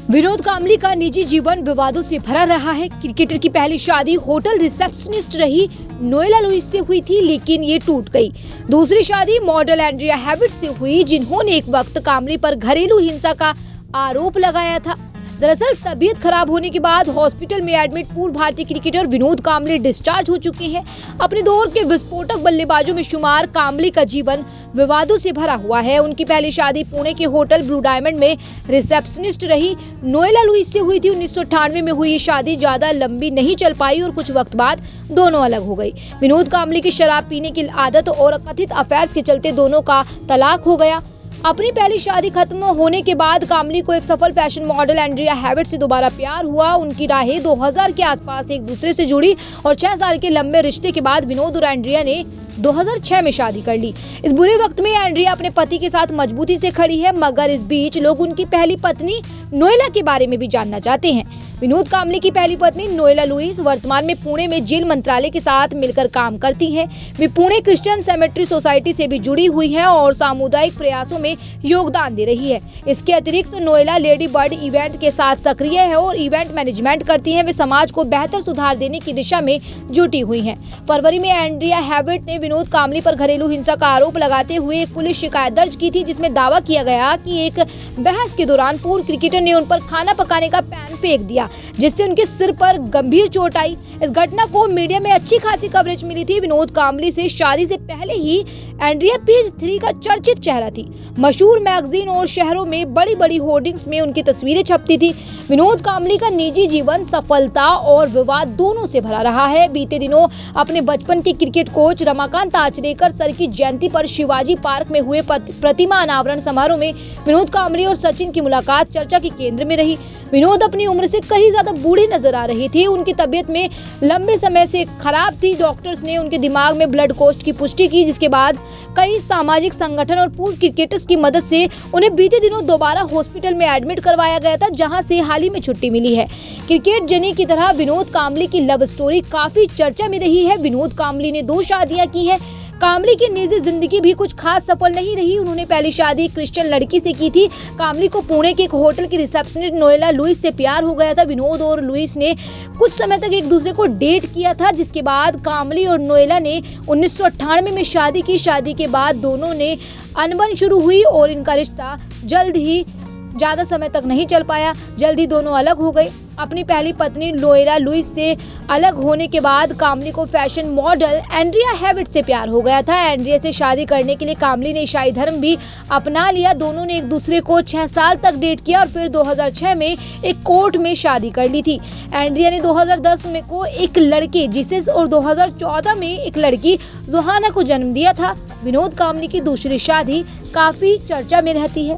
विनोद कांबली का निजी जीवन विवादों से भरा रहा है। क्रिकेटर की पहली शादी होटल रिसेप्शनिस्ट रही नोएला लुइस से हुई थी, लेकिन ये टूट गई। दूसरी शादी मॉडल एंड्रिया हेविट से हुई, जिन्होंने एक वक्त कांबली पर घरेलू हिंसा का आरोप लगाया था। दरअसल तबीयत खराब होने के बाद हॉस्पिटल में एडमिट पूर्व भारतीय क्रिकेटर विनोद कांबली डिस्चार्ज हो चुके हैं। अपने दौर के विस्फोटक बल्लेबाजों में शुमार कांबली का जीवन विवादों से भरा हुआ है। उनकी पहली शादी पुणे के होटल ब्लू डायमंड में रिसेप्शनिस्ट रही नोएला लुइस से हुई थी। 1998 में हुई ये शादी ज्यादा लंबी नहीं चल पाई और कुछ वक्त बाद दोनों अलग हो गई। विनोद कांबली की शराब पीने की आदत और कथित अफेयर्स के चलते दोनों का तलाक हो गया। अपनी पहली शादी खत्म होने के बाद कांबली को एक सफल फैशन मॉडल एंड्रिया हेविट से दोबारा प्यार हुआ। उनकी राहें 2000 के आसपास एक दूसरे से जुड़ी और 6 साल के लंबे रिश्ते के बाद विनोद और एंड्रिया ने 2006 में शादी कर ली। इस बुरे वक्त में एंड्रिया अपने पति के साथ मजबूती से खड़ी है, मगर इस बीच लोग उनकी पहली पत्नी नोएला के बारे में भी जानना चाहते हैं। विनोद कांबली की पहली पत्नी नोएला लुइस वर्तमान में पुणे में जेल मंत्रालय के साथ मिलकर काम करती हैं। वे पुणे क्रिश्चियन सेमेट्री सोसाइटी से भी जुड़ी हुई हैं और सामुदायिक प्रयासों में योगदान दे रही है। इसके अतिरिक्त नोएला लेडी बर्ड इवेंट के साथ सक्रिय है और इवेंट मैनेजमेंट करती हैं। वे समाज को बेहतर सुधार देने की दिशा में जुटी हुई हैं। फरवरी में एंड्रिया हेविट ने विनोद कांबली पर घरेलू हिंसा का आरोप लगाते हुए एक पुलिस शिकायत दर्ज की थी, जिसमें दावा किया गया कि एक बहस के दौरान पूर्व क्रिकेटर ने उन पर खाना पकाने का पैन फेंक दिया, जिससे उनके सिर पर गंभीर चोट आई। इस घटना को मीडिया में अच्छी खासी कवरेज मिली थी। विनोद कांबली से शादी से पहले ही एंड्रिया पेज 3 का चर्चित चेहरा थी। मशहूर मैगजीन और शहरों में बड़ी बड़ी होर्डिंग्स में उनकी तस्वीरें छपती थी। विनोद कांबली का निजी जीवन सफलता और विवाद दोनों से भरा रहा है। बीते दिनों अपने बचपन के cricket coach Ramakant Achrekar sir की जयंती पर शिवाजी पार्क में हुए प्रतिमा अनावरण समारोह में विनोद कांबली और सचिन की मुलाकात चर्चा के केंद्र में रही। विनोद अपनी उम्र से कहीं ज्यादा बूढ़े नजर आ रही थी। उनकी तबीयत में लंबे समय से खराब थी। डॉक्टर्स ने उनके दिमाग में ब्लड कोस्ट की पुष्टि की, जिसके बाद कई सामाजिक संगठन और पूर्व क्रिकेटर्स की मदद से उन्हें बीते दिनों दोबारा हॉस्पिटल में एडमिट करवाया गया था, जहां से हाल ही में छुट्टी मिली है। क्रिकेट जनी की तरह विनोद कांबली की लव स्टोरी काफी चर्चा में रही है। विनोद कांबली ने 2 शादियां की है। कांबली की निजी जिंदगी भी कुछ खास सफल नहीं रही। उन्होंने पहली शादी क्रिश्चियन लड़की से की थी। कांबली को पुणे के एक होटल की रिसेप्शनिस्ट नोएला लुइस से प्यार हो गया था। विनोद और लुइस ने कुछ समय तक एक दूसरे को डेट किया था, जिसके बाद कांबली और नोएला ने 1998 में शादी की। शादी के बाद दोनों ने अनबन शुरू हुई और इनका रिश्ता जल्द ही ज्यादा समय तक नहीं चल पाया। जल्दी दोनों अलग हो गए। अपनी पहली पत्नी नोएला लुइस से अलग होने के बाद कांबली को फैशन मॉडल एंड्रिया हेविट से प्यार हो गया था। एंड्रिया से शादी करने के लिए कांबली ने ईसाई धर्म भी अपना लिया। दोनों ने एक दूसरे को 6 साल तक डेट किया और फिर 2006 में एक कोर्ट में शादी कर ली थी। एंड्रिया ने 2010 में को एक लड़के जीसस और 2014 में एक लड़की जोहाना को जन्म दिया था। विनोद कांबली की दूसरी शादी काफी चर्चा में रहती है।